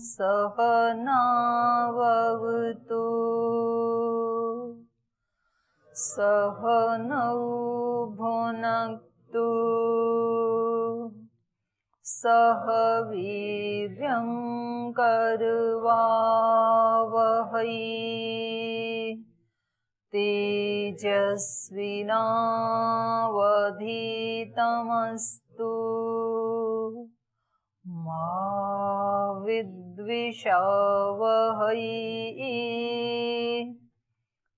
सहनावतु सहनौ भुनक्तु सह वीर्यं करवावहै तेजस्विनावधीतमस्तु मा विद्विषावहै।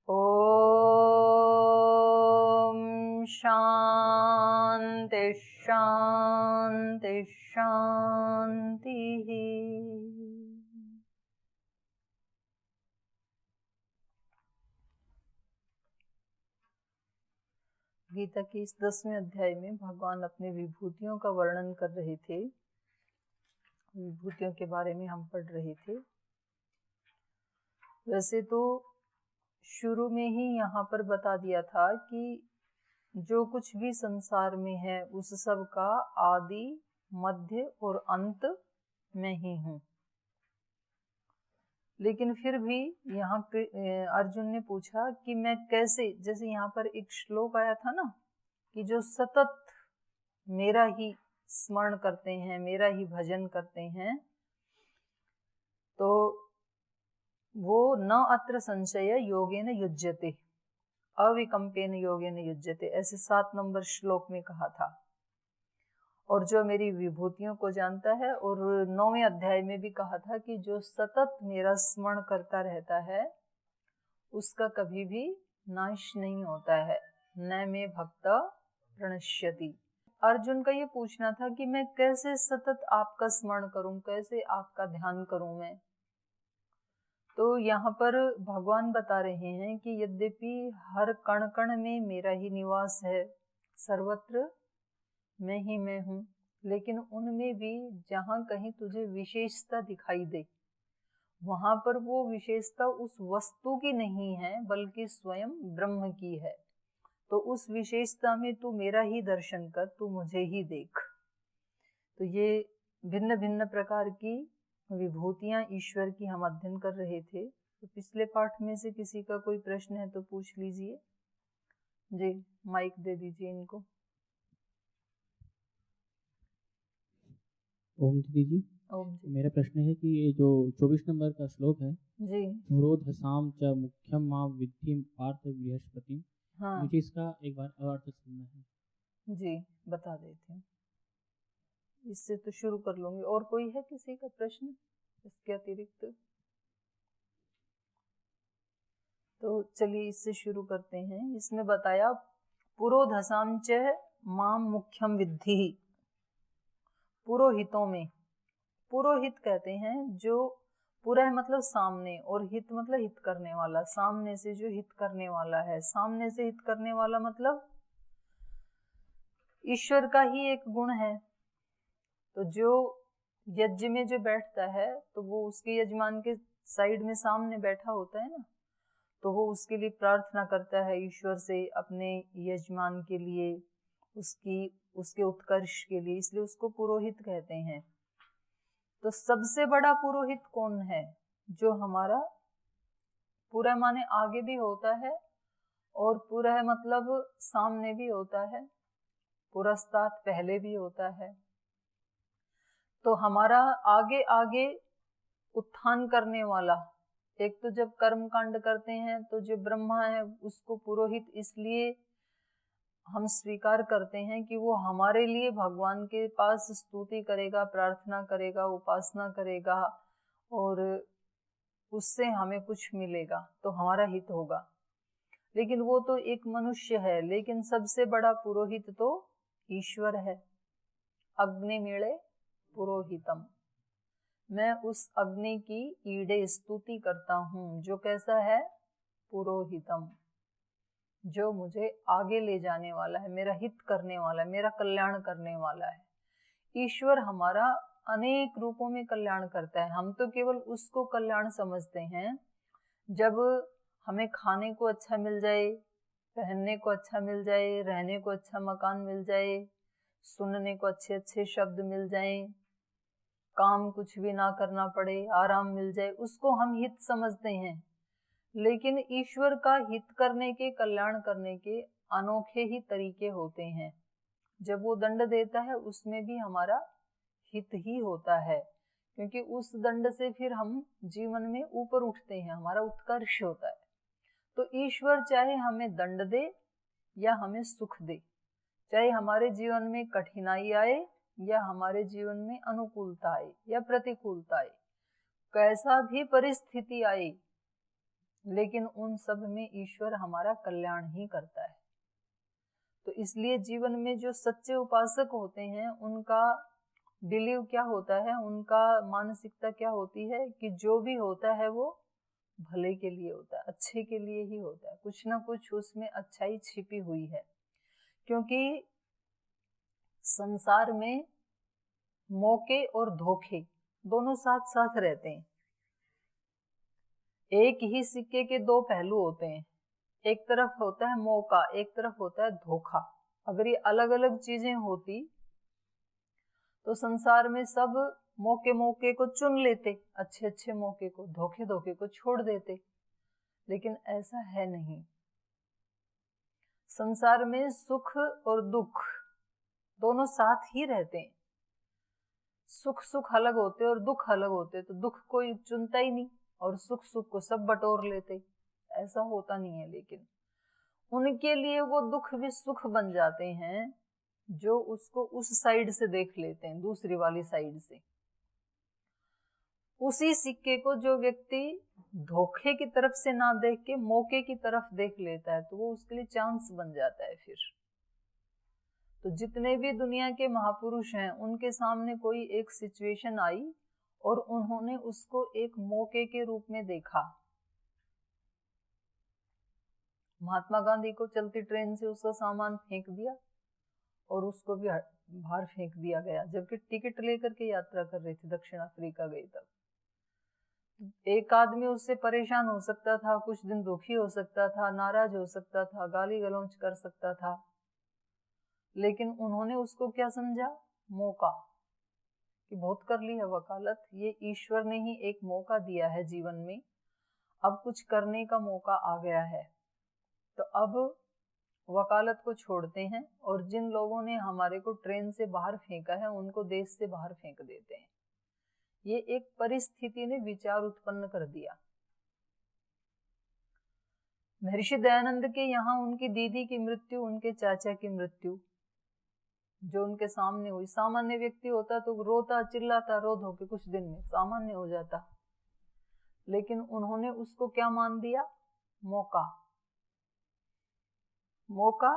ॐ शान्ति शान्ति शान्तिः। गीता के इस 10वें अध्याय में भगवान अपने विभूतियों का वर्णन कर रहे थे। विभूतियों के बारे में हम पढ़ रहे थे। वैसे तो शुरू में ही यहाँ पर बता दिया था कि जो कुछ भी संसार में है उस सब का आदि मध्य और अंत मैं ही हूँ। लेकिन फिर भी यहाँ अर्जुन ने पूछा कि मैं कैसे, जैसे यहाँ पर एक श्लोक आया था ना कि जो सतत मेरा ही स्मरण करते हैं, मेरा ही भजन करते हैं, तो वो न अत्र संशय योगेन युज्यते अविकम्पेन योगेन युज्यते, ऐसे 7 नंबर श्लोक में कहा था। और जो मेरी विभूतियों को जानता है, और 9वें अध्याय में भी कहा था कि जो सतत मेरा स्मरण करता रहता है उसका कभी भी नाश नहीं होता है। न मे भक्त प्रणश्यति। अर्जुन का ये पूछना था कि मैं कैसे सतत आपका स्मरण करूं, कैसे आपका ध्यान करूं मैं। तो यहाँ पर भगवान बता रहे हैं कि यद्यपि हर कण कण में मेरा ही निवास है, सर्वत्र मैं ही मैं हूँ, लेकिन उनमें भी जहाँ कहीं तुझे विशेषता दिखाई दे वहां पर वो विशेषता उस वस्तु की नहीं है बल्कि स्वयं ब्रह्म की है। तो उस विशेषता में तू मेरा ही दर्शन कर, तू मुझे ही देख। तो ये भिन्न भिन्न प्रकार की विभूतियां ईश्वर की हम अध्ययन कर रहे थे। तो पिछले पाठ में से किसी का कोई प्रश्न है तो पूछ लीजिए। जी, माइक दे दीजिए इनको। ओम दीदी जी। ओम जी। मेरा प्रश्न है कि ये जो 24 नंबर का श्लोक है, जी, पुरोधसाम च मुख्यम मां विद्धिम पार्थ बृहस्पति, हाँ मुझे इसका एक बार अर्थ सुनना है। जी, बता देते हैं। इससे तो शुरू कर लूंगी। और कोई है किसी का प्रश्न इसके अतिरिक्त? तो चलिए इससे शुरू करते हैं। इसमें बताया पुरोधसाम च माम मुख्यम विद्धि। पुरोहितों में, पुरोहित कहते हैं जो पुरः मतलब सामने, और हित मतलब हित करने वाला, सामने से जो हित करने वाला है। सामने से हित करने वाला मतलब ईश्वर का ही एक गुण है। तो जो यज्ञ में जो बैठता है तो वो उसके यजमान के साइड में सामने बैठा होता है ना, तो वो उसके लिए प्रार्थना करता है ईश्वर से, अपने यजमान के लिए, उसके उत्कर्ष के लिए, इसलिए उसको पुरोहित कहते हैं। तो सबसे बड़ा पुरोहित कौन है? जो हमारा पूरा माने आगे भी होता है और पूरा मतलब सामने भी होता है, पुरस्तात् पहले भी होता है। तो हमारा आगे आगे उत्थान करने वाला, एक तो जब कर्म कांड करते हैं तो जो ब्रह्मा है उसको पुरोहित इसलिए हम स्वीकार करते हैं कि वो हमारे लिए भगवान के पास स्तुति करेगा, प्रार्थना करेगा, उपासना करेगा और उससे हमें कुछ मिलेगा, तो हमारा हित होगा। लेकिन वो तो एक मनुष्य है, लेकिन सबसे बड़ा पुरोहित तो ईश्वर है। अग्नि मीळे पुरोहितम, मैं उस अग्नि की ईडे स्तुति करता हूँ जो कैसा है? पुरोहितम, जो मुझे आगे ले जाने वाला है, मेरा हित करने वाला है, मेरा कल्याण करने वाला है। ईश्वर हमारा अनेक रूपों में कल्याण करता है। हम तो केवल उसको कल्याण समझते हैं जब हमें खाने को अच्छा मिल जाए, पहनने को अच्छा मिल जाए, रहने को अच्छा मकान मिल जाए, सुनने को अच्छे अच्छे शब्द मिल जाएं, काम कुछ भी ना करना पड़े, आराम मिल जाए, उसको हम हित समझते हैं। लेकिन ईश्वर का हित करने के, कल्याण करने के अनोखे ही तरीके होते हैं। जब वो दंड देता है उसमें भी हमारा हित ही होता है, क्योंकि उस दंड से फिर हम जीवन में ऊपर उठते हैं, हमारा उत्कर्ष होता है। तो ईश्वर चाहे हमें दंड दे या हमें सुख दे, चाहे हमारे जीवन में कठिनाई आए या हमारे जीवन में अनुकूलता आए या प्रतिकूलता आए, कैसा भी परिस्थिति आए, लेकिन उन सब में ईश्वर हमारा कल्याण ही करता है। तो इसलिए जीवन में जो सच्चे उपासक होते हैं उनका बिलीव क्या होता है, उनका मानसिकता क्या होती है कि जो भी होता है वो भले के लिए होता है, अच्छे के लिए ही होता है, कुछ ना कुछ उसमें अच्छाई छिपी हुई है। क्योंकि संसार में मौके और धोखे दोनों साथ साथ रहते हैं। एक ही सिक्के के दो पहलू होते हैं, एक तरफ होता है मौका, एक तरफ होता है धोखा। अगर ये अलग अलग चीजें होती तो संसार में सब मौके मौके को चुन लेते, अच्छे अच्छे मौके को, धोखे धोखे को छोड़ देते, लेकिन ऐसा है नहीं। संसार में सुख और दुख दोनों साथ ही रहते हैं। सुख सुख अलग होते और दुख अलग होते तो दुख कोई चुनता ही नहीं और सुख सुख को सब बटोर लेते, ऐसा होता नहीं है। लेकिन उनके लिए वो दुख भी सुख बन जाते हैं जो उसको उस साइड से देख लेते हैं, दूसरी वाली साइड से। उसी सिक्के को जो व्यक्ति धोखे की तरफ से ना देख के मौके की तरफ देख लेता है तो वो उसके लिए चांस बन जाता है फिर। तो जितने भी दुनिया के महापुरुष हैं उनके सामने कोई एक सिचुएशन आई और उन्होंने उसको एक मौके के रूप में देखा। महात्मा गांधी को चलती ट्रेन से उसका सामान फेंक दिया और उसको भी बाहर फेंक दिया गया, जबकि टिकट लेकर के यात्रा कर रही थी, दक्षिण अफ्रीका गई तब। एक आदमी उससे परेशान हो सकता था, कुछ दिन दुखी हो सकता था, नाराज हो सकता था, गाली गलौज कर सकता था, लेकिन उन्होंने उसको क्या समझा, मौका, कि बहुत कर ली है वकालत, ये ईश्वर ने ही एक मौका दिया है जीवन में, अब कुछ करने का मौका आ गया है। तो अब वकालत को छोड़ते हैं और जिन लोगों ने हमारे को ट्रेन से बाहर फेंका है उनको देश से बाहर फेंक देते हैं। ये एक परिस्थिति ने विचार उत्पन्न कर दिया। महर्षि दयानंद के यहाँ उनकी दीदी की मृत्यु, उनके चाचा की मृत्यु जो उनके सामने हुई, सामान्य व्यक्ति होता तो रोता चिल्लाता, रो धो के कुछ दिन में सामान्य हो जाता, लेकिन उन्होंने उसको क्या मान दिया, मौका। मौका,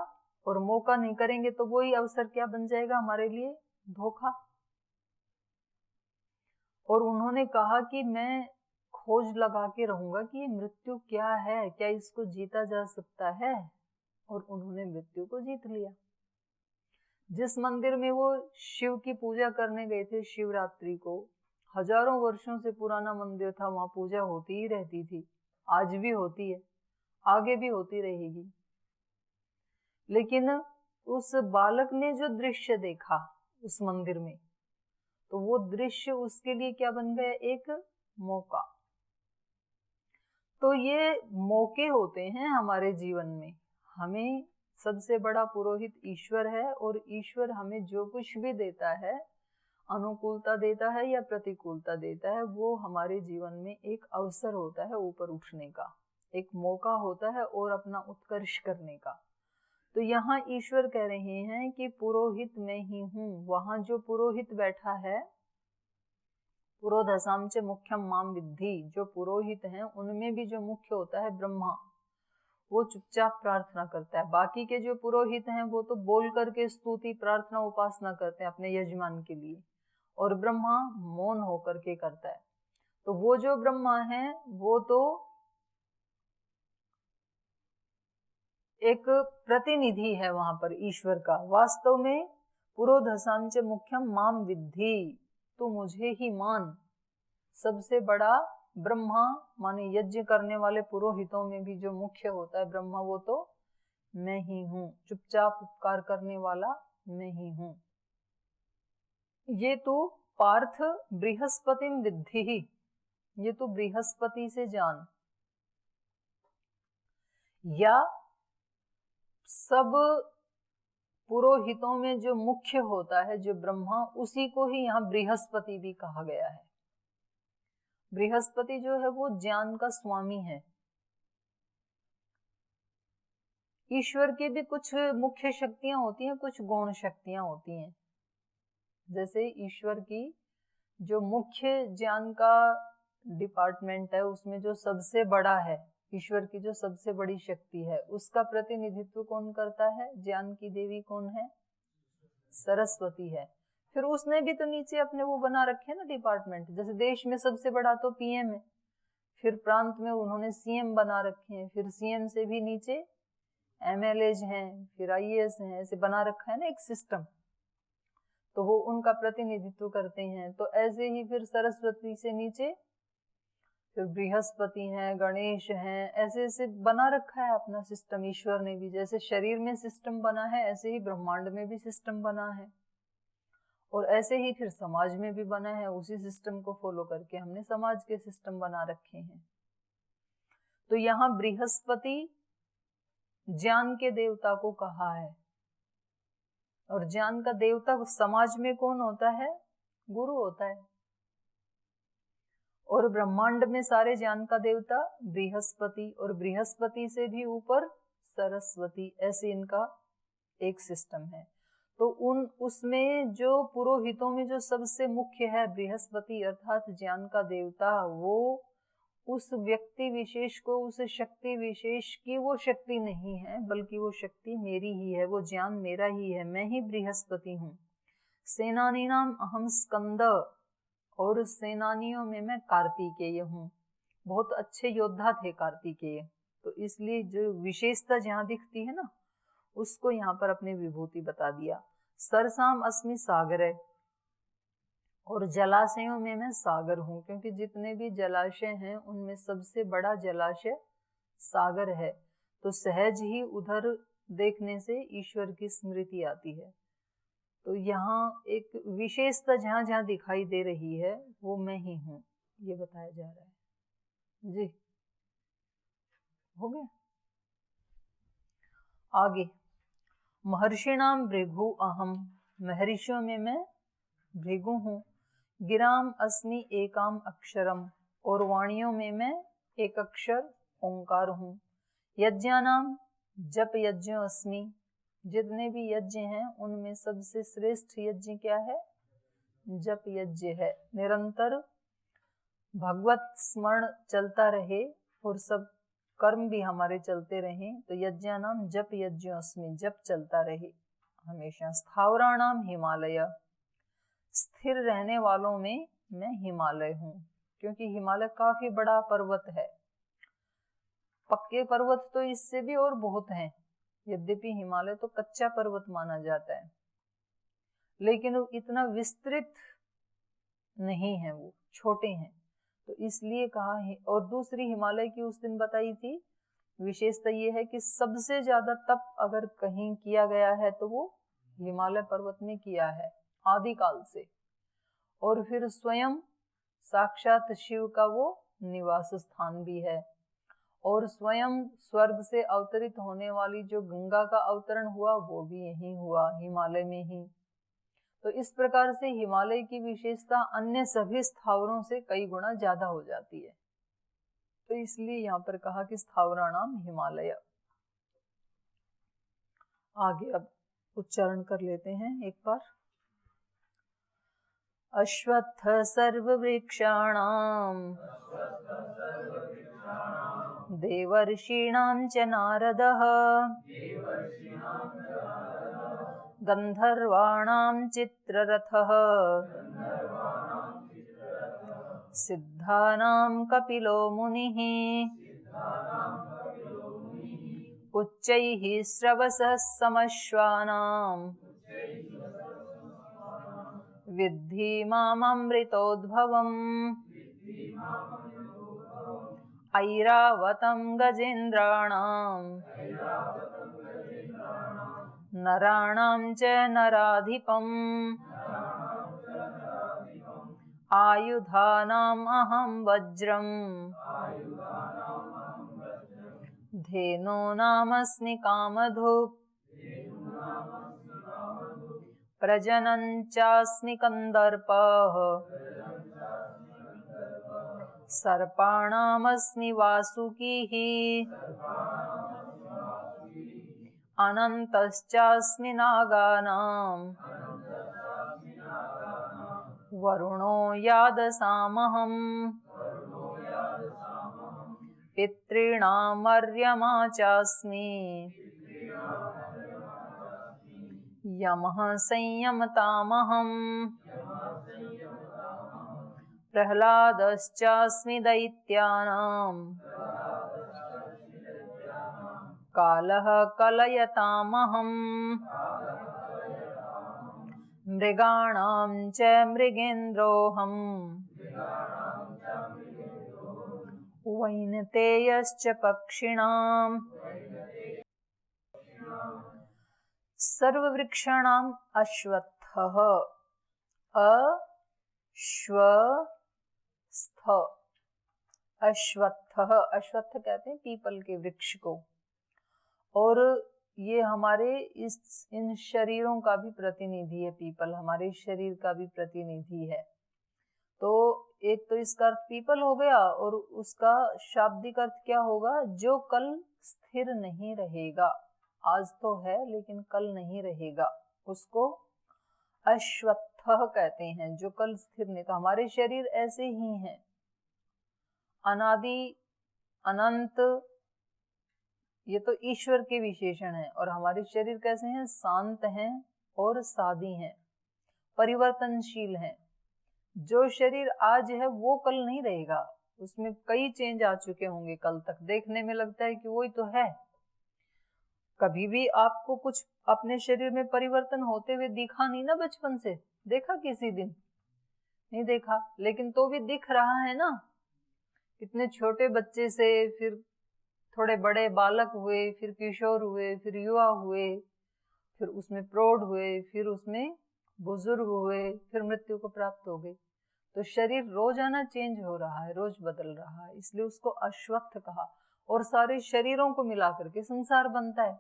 और मौका नहीं करेंगे तो वही अवसर क्या बन जाएगा हमारे लिए, धोखा। और उन्होंने कहा कि मैं खोज लगा के रहूंगा कि ये मृत्यु क्या है, क्या इसको जीता जा सकता है, और उन्होंने मृत्यु को जीत लिया। जिस मंदिर में वो शिव की पूजा करने गए थे शिवरात्रि को, हजारों वर्षों से पुराना मंदिर था, वहां पूजा होती ही रहती थी, आज भी होती है, आगे भी होती रहेगी। लेकिन उस बालक ने जो दृश्य देखा उस मंदिर में, तो वो दृश्य उसके लिए क्या बन गया, एक मौका। तो ये मौके होते हैं हमारे जीवन में। हमें सबसे बड़ा पुरोहित ईश्वर है और ईश्वर हमें जो कुछ भी देता है, अनुकूलता देता है या प्रतिकूलता देता है, वो हमारे जीवन में एक अवसर होता है ऊपर उठने का, एक मौका होता है और अपना उत्कर्ष करने का। तो यहाँ ईश्वर कह रहे हैं कि पुरोहित मैं ही हूँ। वहां जो पुरोहित बैठा है, पुरोधसाम च मुख्यम माम विद्धि, जो पुरोहित हैं उनमें भी जो मुख्य होता है ब्रह्मा, वो चुपचाप प्रार्थना करता है। बाकी के जो पुरोहित हैं वो तो बोल करके स्तुति प्रार्थना उपासना करते हैं अपने यजमान के लिए, और ब्रह्मा मौन होकर के करता है। तो वो जो ब्रह्मा है वो तो एक प्रतिनिधि है वहां पर ईश्वर का। वास्तव में पुरोधसाम च मुख्यम माम विद्धि, तो मुझे ही मान। सबसे बड़ा ब्रह्मा माने यज्ञ करने वाले पुरोहितों में भी जो मुख्य होता है ब्रह्मा, वो तो मैं ही हूँ, चुपचाप उपकार करने वाला मैं ही हूँ। ये तू पार्थ बृहस्पतिम विद्धि, ये तो बृहस्पति से जान, या सब पुरोहितों में जो मुख्य होता है, जो ब्रह्मा, उसी को ही यहाँ बृहस्पति भी कहा गया है। बृहस्पति जो है वो ज्ञान का स्वामी है। ईश्वर की भी कुछ मुख्य शक्तियां होती हैं, कुछ गौण शक्तियां होती हैं। जैसे ईश्वर की जो मुख्य ज्ञान का डिपार्टमेंट है, उसमें जो सबसे बड़ा है, ईश्वर की जो सबसे बड़ी शक्ति है, उसका प्रतिनिधित्व कौन करता है? ज्ञान की देवी कौन है? सरस्वती है। फिर उसने भी तो नीचे अपने वो बना रखे हैं ना डिपार्टमेंट। जैसे देश में सबसे बड़ा तो पीएम है, फिर प्रांत में उन्होंने सीएम बना रखे हैं, फिर सीएम से भी नीचे एमएलएज हैं, फिर आईएएस हैं, ऐसे बना रखा है ना एक सिस्टम, तो वो उनका प्रतिनिधित्व करते हैं। तो ऐसे ही फिर सरस्वती से नीचे फिर बृहस्पति हैं, गणेश हैं, ऐसे ऐसे बना रखा है अपना सिस्टम ईश्वर ने भी। जैसे शरीर में सिस्टम बना है, ऐसे ही ब्रह्मांड में भी सिस्टम बना है, और ऐसे ही फिर समाज में भी बना है। उसी सिस्टम को फॉलो करके हमने समाज के सिस्टम बना रखे हैं। तो यहाँ बृहस्पति ज्ञान के देवता को कहा है, और ज्ञान का देवता समाज में कौन होता है? गुरु होता है। और ब्रह्मांड में सारे ज्ञान का देवता बृहस्पति, और बृहस्पति से भी ऊपर सरस्वती, ऐसे इनका एक सिस्टम है। तो उसमें जो पुरोहितों में जो सबसे मुख्य है बृहस्पति अर्थात ज्ञान का देवता, वो उस व्यक्ति विशेष को, उस शक्ति विशेष की वो शक्ति नहीं है, बल्कि वो शक्ति मेरी ही है, वो ज्ञान मेरा ही है, मैं ही बृहस्पति हूँ। सेनानी नाम अहम स्कंद, और सेनानियों में मैं कार्तिकेय हूँ। बहुत अच्छे योद्धा थे कार्तिकेय, तो इसलिए जो विशेषता जहाँ दिखती है ना, उसको यहाँ पर अपनी विभूति बता दिया। सरसाम अस्मि सागरे, और जलाशयों में मैं सागर हूँ, क्योंकि जितने भी जलाशय हैं उनमें सबसे बड़ा जलाशय सागर है। तो सहज ही उधर देखने से ईश्वर की स्मृति आती है। तो यहाँ एक विशेषता जहाँ जहाँ दिखाई दे रही है वो मैं ही हूँ, ये बताया जा रहा है जी। हो गया। आगे, महर्षिणाम भृगु अहम, महर्षियों में मैं भृगु हूँ। गिराम अस्मि एकाम अक्षरम, और वाणियों में मैं एक अक्षर ओंकार हूँ। यज्ञानाम जप यज्ञो अस्मि, जितने भी यज्ञ हैं उनमें सबसे श्रेष्ठ यज्ञ क्या है? जप यज्ञ है। निरंतर भगवत स्मरण चलता रहे और सब कर्म भी हमारे चलते रहें, तो यज्ञानाम जप यज्ञो अस्मि, जप चलता रहे हमेशा। स्थावराणाम हिमालय, स्थिर रहने वालों में मैं हिमालय हूँ, क्योंकि हिमालय काफी बड़ा पर्वत है। पक्के पर्वत तो इससे भी और बहुत हैं, यद्यपि हिमालय तो कच्चा पर्वत माना जाता है, लेकिन वो इतना विस्तृत नहीं है, वो छोटे हैं, तो इसलिए कहा है। और दूसरी हिमालय की उस दिन बताई थी विशेषता ये है कि सबसे ज्यादा तप अगर कहीं किया गया है तो वो हिमालय पर्वत में किया है आदिकाल से। और फिर स्वयं साक्षात शिव का वो निवास स्थान भी है, और स्वयं स्वर्ग से अवतरित होने वाली जो गंगा का अवतरण हुआ वो भी यहीं हुआ, हिमालय में ही। तो इस प्रकार से हिमालय की विशेषता अन्य सभी स्थावरों से कई गुना ज्यादा हो जाती है। तो इसलिए यहाँ पर कहा कि स्थावराणाम हिमालय। आगे अब उच्चारण कर लेते हैं एक बार। अश्वत्थ सर्ववृक्षाणां देवर्षीणां च नारदः गन्धर्वाणां चित्ररथः सिद्धानां कपिलो मुनिः उच्चैः श्रवसः समश्वानां विद्धि माममृतोद्भवम् ऐरावतं गजेन्द्राणां नराणां च नराधिपम् आयुधानाम् अहं वज्रम् धेनूनामस्मि कामधुक् प्रजनन् चास्मि कन्दर्पः सर्पाणामस्मि वासुकिः अनन्तश्चास्मि नागानाम् वरुणो यादसामहम् पितॄणामर्यमा चास्मि यमः संयमतामहम् प्रह्लादश्चास्मि दैत्यानां कालः कलयतामहम् मृगाणां च मृगेन्द्रोऽहम् वैनतेयश्च पक्षिणाम् सर्ववृक्षाणाम् अश्वत्थः अश्वत्थः अश्वत्थ कहते हैं पीपल के वृक्ष को। और ये हमारे इन शरीरों का भी प्रतिनिधि है। पीपल हमारे शरीर का भी प्रतिनिधि है। तो एक तो इसका अर्थ पीपल हो गया, और उसका शाब्दिक अर्थ क्या होगा? जो कल स्थिर नहीं रहेगा। आज तो है लेकिन कल नहीं रहेगा, उसको अश्वत्थ कहते हैं, जो कल स्थिर नहीं। तो हमारे शरीर ऐसे ही हैं, अनादि अनंत, ये तो ईश्वर के विशेषण हैं। और हमारे शरीर कैसे हैं? शांत हैं और सादी हैं, परिवर्तनशील हैं। जो शरीर आज है वो कल नहीं रहेगा, उसमें कई चेंज आ चुके होंगे। कल तक देखने में लगता है कि वही तो है। कभी भी आपको कुछ अपने शरीर में परिवर्तन होते हुए दिखा नहीं ना? बचपन से देखा? किसी दिन नहीं देखा, लेकिन तो भी दिख रहा है ना। कितने छोटे बच्चे से फिर थोड़े बड़े बालक हुए, फिर किशोर हुए, फिर युवा हुए, फिर उसमें प्रौढ़ हुए, फिर उसमें बुजुर्ग हुए, फिर मृत्यु को प्राप्त हो गए। तो शरीर रोजाना चेंज हो रहा है, रोज बदल रहा है, इसलिए उसको अश्वत्थ कहा। और सारे शरीरों को मिला करके संसार बनता है।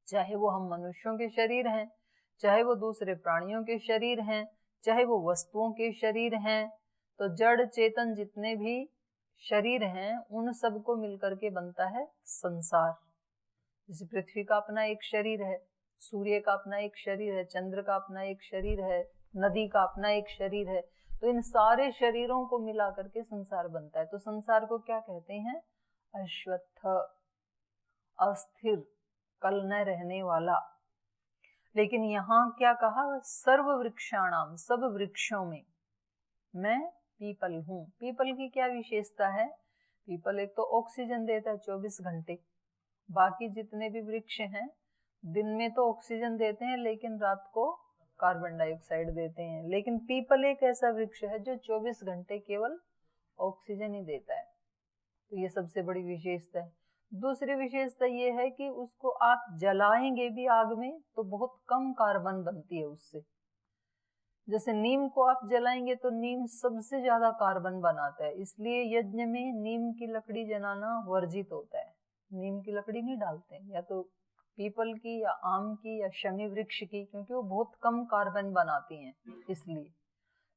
चाहे वो हम मनुष्यों के शरीर हैं, चाहे वो दूसरे प्राणियों के शरीर हैं, चाहे वो वस्तुओं के शरीर हैं। तो जड़ चेतन जितने भी शरीर हैं, उन सबको मिलकर के बनता है संसार। जैसे पृथ्वी का अपना एक शरीर है, सूर्य का अपना एक शरीर है, चंद्र का अपना एक शरीर है, नदी का अपना एक शरीर है। तो इन सारे शरीरों को मिला करके संसार बनता है। तो संसार को क्या कहते हैं? अश्वत्थ, अस्थिर, कल न रहने वाला। लेकिन यहाँ क्या कहा? सर्व वृक्षाणाम, सब वृक्षों में मैं पीपल हूँ। पीपल की क्या विशेषता है? पीपल एक तो ऑक्सीजन देता है 24 घंटे। बाकी जितने भी वृक्ष हैं दिन में तो ऑक्सीजन देते हैं, लेकिन रात को कार्बन डाइऑक्साइड देते हैं। लेकिन पीपल एक ऐसा वृक्ष है जो 24 घंटे केवल ऑक्सीजन ही देता है। तो ये सबसे बड़ी विशेषता है। दूसरी विशेषता ये है कि उसको आप जलाएंगे भी आग में तो बहुत कम कार्बन बनती है उससे। जैसे नीम को आप जलाएंगे तो नीम सबसे ज्यादा कार्बन बनाता है, इसलिए यज्ञ में नीम की लकड़ी जलाना वर्जित होता है। नीम की लकड़ी नहीं डालते हैं, या तो पीपल की या आम की या शमी वृक्ष की, क्योंकि वो बहुत कम कार्बन बनाती हैं। इसलिए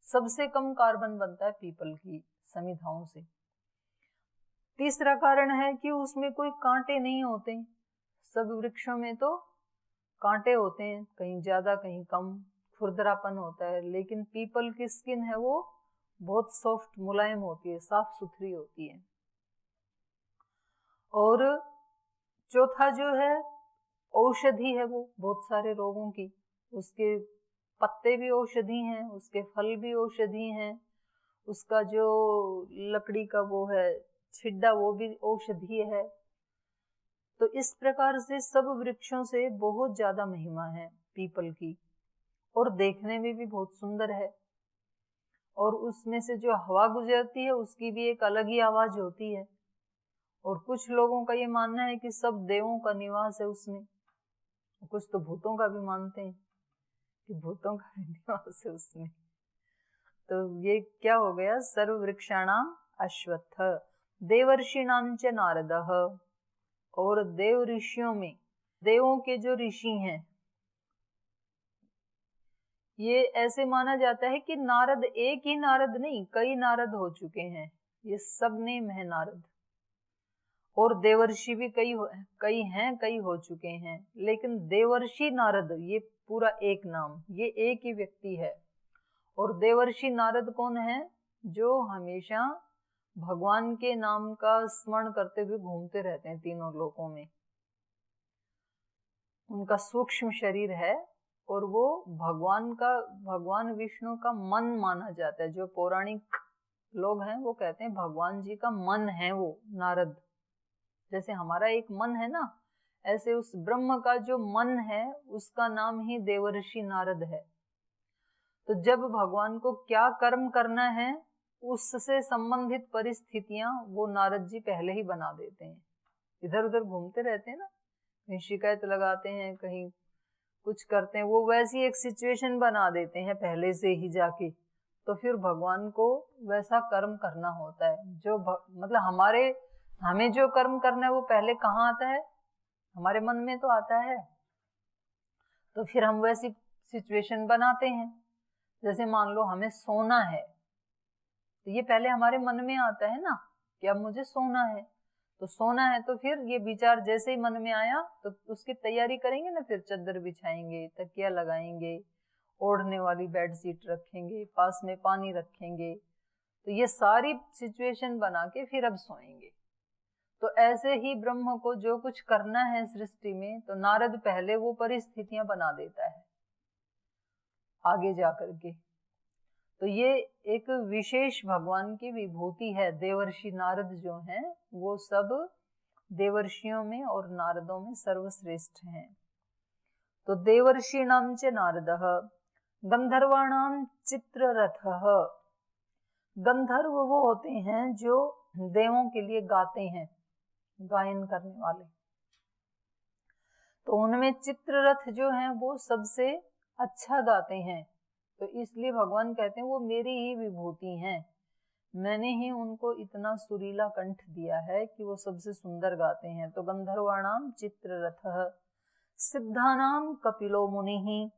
सबसे कम कार्बन बनता है पीपल की समिधाओं से। तीसरा कारण है कि उसमें कोई कांटे नहीं होते। सब वृक्षों में तो कांटे होते हैं, कहीं ज्यादा कहीं कम, खुरदरापन होता है। लेकिन पीपल की स्किन है वो बहुत सॉफ्ट, मुलायम होती है, साफ सुथरी होती है। और चौथा जो है औषधि है, वो बहुत सारे रोगों की। उसके पत्ते भी औषधि हैं, उसके फल भी औषधि हैं, उसका जो लकड़ी का वो है छिड्डा वो भी औषधि है। तो इस प्रकार से सब वृक्षों से बहुत ज्यादा महिमा है पीपल की, और देखने में भी बहुत सुंदर है। और उसमें से जो हवा गुजरती है उसकी भी एक अलग ही आवाज होती है। और कुछ लोगों का ये मानना है कि सब देवों का निवास है उसमें। कुछ तो भूतों का भी मानते हैं कि भूतों का भी निवास है उसमें। तो ये क्या हो गया, सर्व वृक्षाणाम अश्वत्थ, देवर्षिणाम च नारदः, और देव ऋषियों में, देवों के जो ऋषि हैं, ये ऐसे माना जाता है कि नारद एक ही नारद नहीं, कई नारद हो चुके हैं, ये सब नेम है नारद। और देवर्षि भी कई हैं, कई हो चुके हैं, लेकिन देवर्षि नारद ये पूरा एक नाम, ये एक ही व्यक्ति है। और देवर्षि नारद कौन है? जो हमेशा भगवान के नाम का स्मरण करते हुए घूमते रहते हैं तीनों लोकों में। उनका सूक्ष्म शरीर है और वो भगवान विष्णु का मन माना जाता है। जो पौराणिक लोग हैं वो कहते हैं भगवान जी का मन है वो नारद। जैसे हमारा एक मन है ना, ऐसे उस ब्रह्म का जो मन है उसका नाम ही देवर्षि नारद है। तो जब भगवान को क्या कर्म करना है उससे संबंधित परिस्थितियां वो नारद जी पहले ही बना देते हैं। इधर उधर घूमते रहते हैं ना, कहीं शिकायत लगाते हैं, कहीं कुछ करते हैं, वो वैसी एक सिचुएशन बना देते हैं पहले से ही जाके। तो फिर भगवान को वैसा कर्म करना होता है जो मतलब हमें जो कर्म करना है वो पहले कहाँ आता है? हमारे मन में तो आता है। तो फिर हम वैसी सिचुएशन बनाते हैं। जैसे मान लो हमें सोना है, तो ये पहले हमारे मन में आता है ना कि अब मुझे सोना है। तो सोना है तो फिर ये विचार जैसे ही मन में आया तो उसकी तैयारी करेंगे ना, फिर चादर बिछाएंगे, तकिया लगाएंगे, ओढ़ने वाली बेडशीट रखेंगे, पास में पानी रखेंगे। तो ये सारी सिचुएशन बना के फिर अब सोएंगे। तो ऐसे ही ब्रह्म को जो कुछ करना है सृष्टि में, तो नारद पहले वो परिस्थितियां बना देता है आगे जाकर के। तो ये एक विशेष भगवान की विभूति है। देवर्षि नारद जो हैं वो सब देवर्षियों में और नारदों में सर्वश्रेष्ठ हैं। तो देवर्षिणाम च नारदः गंधर्वाणाम चित्ररथः। गंधर्व वो होते हैं जो देवों के लिए गाते हैं, गायन करने वाले। तो उनमें चित्ररथ जो हैं वो सबसे अच्छा गाते हैं। तो इसलिए भगवान कहते हैं वो मेरी ही विभूति हैं, मैंने ही उनको इतना सुरीला कंठ दिया है कि वो सबसे सुंदर गाते हैं। तो गंधर्वाणाम चित्ररथः सिद्धानाम कपिलो मुनिः,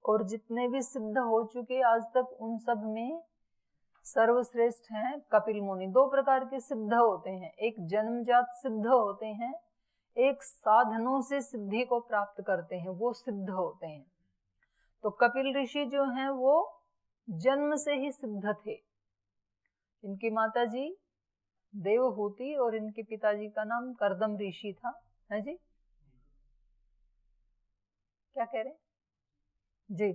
और जितने भी सिद्ध हो चुके आज तक उन सब में सर्वश्रेष्ठ हैं कपिल मुनि। दो प्रकार के सिद्ध होते हैं, एक जन्मजात सिद्ध होते हैं, एक साधनों से सिद्धि को प्राप्त करते हैं, वो सिद्ध होते हैं। तो कपिल ऋषि जो हैं वो जन्म से ही सिद्ध थे। इनकी माता जी देवहूति और इनके पिताजी का नाम कर्दम ऋषि था। है जी, क्या कह रहे हैं जी?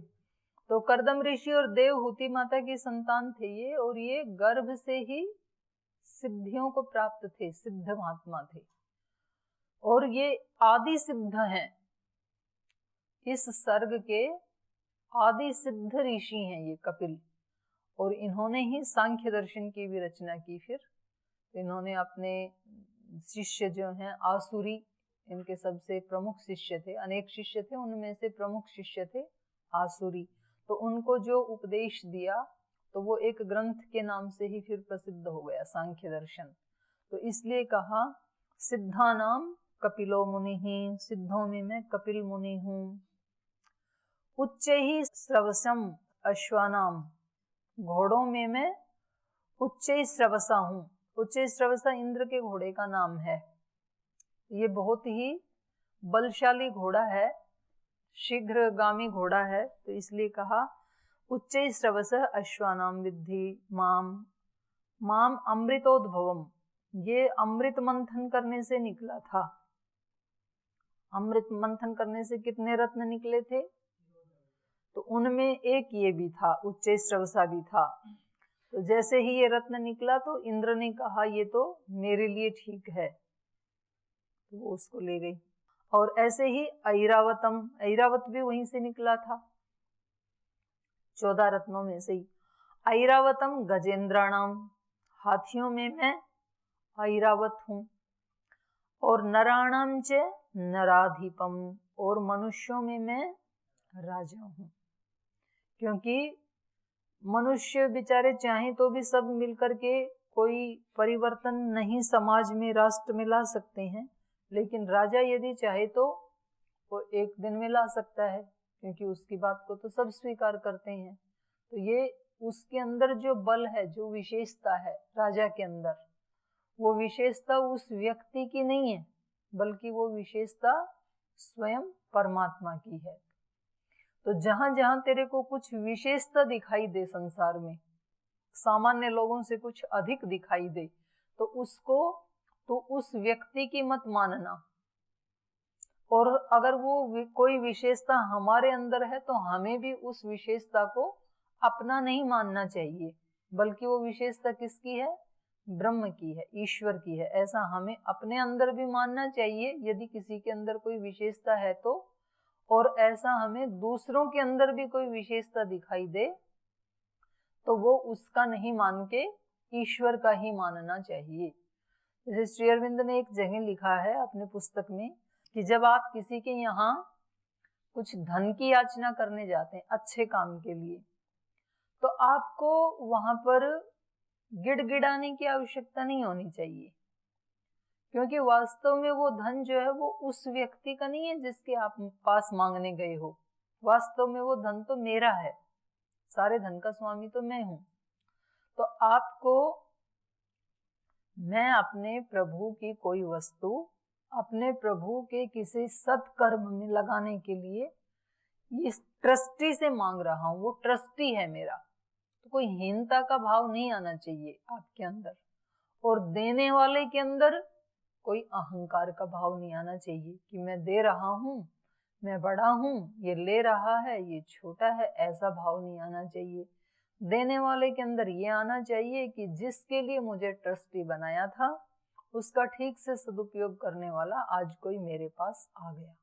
तो कर्दम ऋषि और देवहूति माता की संतान थे ये, और ये गर्भ से ही सिद्धियों को प्राप्त थे, सिद्ध महात्मा थे, और ये आदि सिद्ध हैं। इस सर्ग के आदि सिद्ध ऋषि हैं ये कपिल, और इन्होंने ही सांख्य दर्शन की भी रचना की। फिर इन्होंने अपने शिष्य जो हैं आसुरी, इनके सबसे प्रमुख शिष्य थे, अनेक शिष्य थे, उनमें से प्रमुख शिष्य थे आसुरी। तो उनको जो उपदेश दिया तो वो एक ग्रंथ के नाम से ही फिर प्रसिद्ध हो गया, सांख्य दर्शन। तो इसलिए कहा सिद्धानाम कपिलो मुनिः, सिद्धों में मैं कपिल मुनि हूँ। उच्चैः श्रवसम अश्वानाम, घोड़ों में मैं उच्चै श्रवसा हूँ। उच्चै श्रवसा इंद्र के घोड़े का नाम है। ये बहुत ही बलशाली घोड़ा है, शीघ्रगामी घोड़ा है, तो इसलिए कहा उच्चै श्रवस अश्वानाम विद्धि माम अमृतोद्भवम। ये अमृत मंथन करने से निकला था। अमृत मंथन करने से कितने रत्न निकले थे? तो उनमें एक ये भी था, उच्चै श्रवसा भी था। तो जैसे ही ये रत्न निकला तो इंद्र ने कहा ये तो मेरे लिए ठीक है, तो वो उसको ले गई। और ऐसे ही ऐरावतम, ऐरावत भी वहीं से निकला था, 14 रत्नों में से ही। ऐरावतम गजेंद्राणाम, हाथियों में मैं ऐरावत हूँ। और नराणाम च नराधिपम, और मनुष्यों में मैं राजा हूँ। क्योंकि मनुष्य बेचारे चाहें तो भी सब मिलकर के कोई परिवर्तन नहीं समाज में, राष्ट्र में ला सकते हैं, लेकिन राजा यदि चाहे तो वो एक दिन में ला सकता है, क्योंकि उसकी बात को तो सब स्वीकार करते हैं। तो ये उसके अंदर जो बल है, जो विशेषता है राजा के अंदर, वो विशेषता उस व्यक्ति की नहीं है, बल्कि वो विशेषता स्वयं परमात्मा की है। तो जहां जहां तेरे को कुछ विशेषता दिखाई दे संसार में, सामान्य लोगों से कुछ अधिक दिखाई दे, तो उसको तो उस व्यक्ति की मत मानना। और अगर वो कोई विशेषता हमारे अंदर है तो हमें भी उस विशेषता को अपना नहीं मानना चाहिए, बल्कि वो विशेषता किसकी है? ब्रह्म की है, ईश्वर की है। ऐसा हमें अपने अंदर भी मानना चाहिए यदि किसी के अंदर कोई विशेषता है तो, और ऐसा हमें दूसरों के अंदर भी कोई विशेषता दिखाई दे तो वो उसका नहीं मान के ईश्वर का ही मानना चाहिए। जैसे श्री अरविंद ने एक जगह लिखा है अपने पुस्तक में कि जब आप किसी के यहाँ कुछ धन की याचना करने जाते हैं अच्छे काम के लिए, तो आपको वहां पर गिड़गिड़ाने की आवश्यकता नहीं होनी चाहिए, क्योंकि वास्तव में वो धन जो है वो उस व्यक्ति का नहीं है जिसके आप पास मांगने गए हो। वास्तव में वो धन तो मेरा है, सारे धन का स्वामी तो मैं हूं। तो आपको मैं अपने प्रभु की कोई वस्तु अपने प्रभु के किसी सत्कर्म में लगाने के लिए इस ट्रस्टी से मांग रहा हूं, वो ट्रस्टी है मेरा। तो कोई हीनता का भाव नहीं आना चाहिए आपके अंदर, और देने वाले के अंदर कोई अहंकार का भाव नहीं आना चाहिए कि मैं दे रहा हूं, मैं बड़ा हूं, ये ले रहा है, ये छोटा है, ऐसा भाव नहीं आना चाहिए। देने वाले के अंदर ये आना चाहिए कि जिसके लिए मुझे ट्रस्टी बनाया था उसका ठीक से सदुपयोग करने वाला आज कोई मेरे पास आ गया,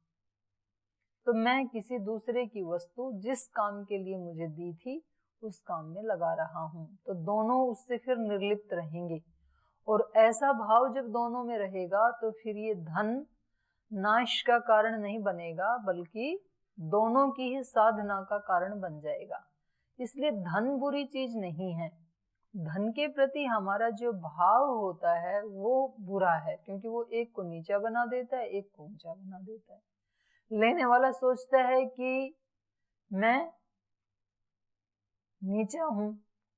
तो मैं किसी दूसरे की वस्तु जिस काम के लिए मुझे दी थी उस काम में लगा रहा हूं। तो दोनों उससे फिर निर्लिप्त रहेंगे, और ऐसा भाव जब दोनों में रहेगा तो फिर ये धन नाश का कारण नहीं बनेगा, बल्कि दोनों की ही साधना का कारण बन जाएगा। इसलिए धन बुरी चीज नहीं है, धन के प्रति हमारा जो भाव होता है वो बुरा है, क्योंकि वो एक को नीचा बना देता है, एक को ऊंचा बना देता है। लेने वाला सोचता है कि मैं नीचा हूं,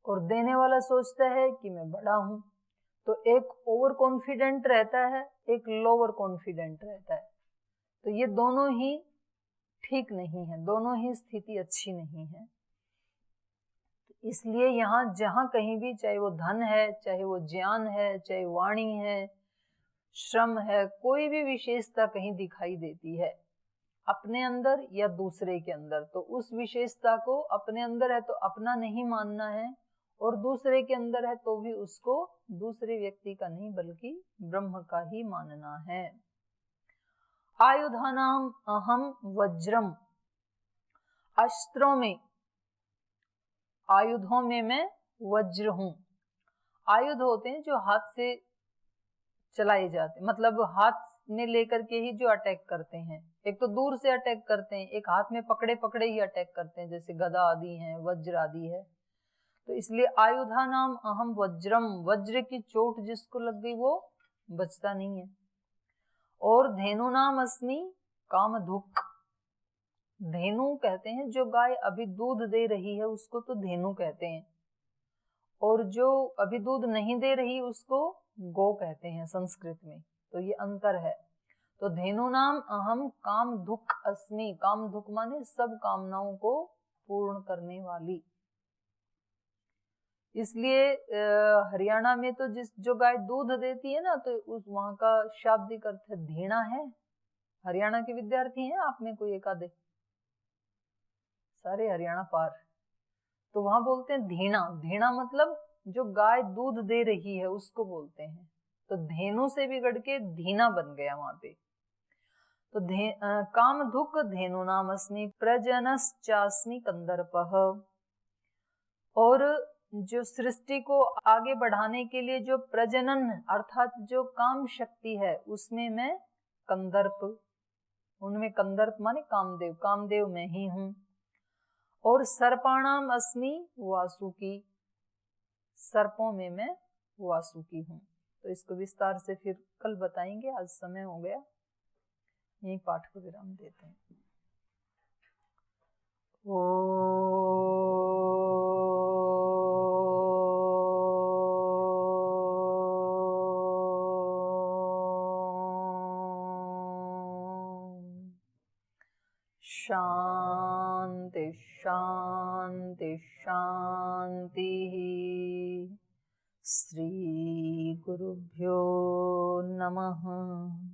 और देने वाला सोचता है कि मैं बड़ा हूं। तो एक ओवर कॉन्फिडेंट रहता है, एक लोअर कॉन्फिडेंट रहता है। तो ये दोनों ही ठीक नहीं है, दोनों ही स्थिति अच्छी नहीं है। इसलिए यहाँ जहां कहीं भी, चाहे वो धन है, चाहे वो ज्ञान है, चाहे वाणी है, श्रम है, कोई भी विशेषता कहीं दिखाई देती है अपने अंदर या दूसरे के अंदर, तो उस विशेषता को अपने अंदर है तो अपना नहीं मानना है, और दूसरे के अंदर है तो भी उसको दूसरे व्यक्ति का नहीं बल्कि ब्रह्म का ही मानना है। आयुधानाम अहम वज्रम, अस्त्रों में, आयुधों में मैं वज्र हूं। आयुध होते हैं जो हाथ से चलाए जाते, मतलब हाथ में लेकर के ही जो अटैक करते हैं। एक तो दूर से अटैक करते हैं, एक हाथ में पकड़े पकड़े ही अटैक करते हैं, जैसे गदा आदि है, वज्र आदि है। तो इसलिए आयुधा नाम अहम वज्रम, वज्र की चोट जिसको लग गई वो बचता नहीं है। और धेनु नाम अस्मि कामधुक, धेनु कहते हैं जो गाय अभी दूध दे रही है उसको तो धेनु कहते हैं, और जो अभी दूध नहीं दे रही उसको गो कहते हैं संस्कृत में। तो ये अंतर है। तो धेनु नाम अहम काम दुख अस्मि, काम दुख माने सब कामनाओं को पूर्ण करने वाली। इसलिए हरियाणा में तो जो गाय दूध देती है ना, तो उस वहां का शाब्दिक अर्थ धेना है। हरियाणा के विद्यार्थी हैं आप में कोई एक आधे, सारे हरियाणा पार, तो वहां बोलते हैं धेना। धेना मतलब जो गाय दूध दे रही है उसको बोलते हैं। तो धेनु से बिगड़ के धीना बन गया वहां पे। तो काम दुख धेनु नाम अस्मि प्रजनश्चास्मि कंदर्पः, और जो सृष्टि को आगे बढ़ाने के लिए जो प्रजनन अर्थात जो काम शक्ति है उसमें मैं कंदर्प, उनमें कंदर्प माने कामदेव, कामदेव मैं ही हूं। और सर्पाणाम अस्मि वासुकी, सर्पों में मैं वासुकी हूँ। तो इसको विस्तार से फिर कल बताएंगे, आज समय हो गया, यही पाठ को विराम देते हैं। शांति शांति शांति। श्री गुरुभ्यो नमः।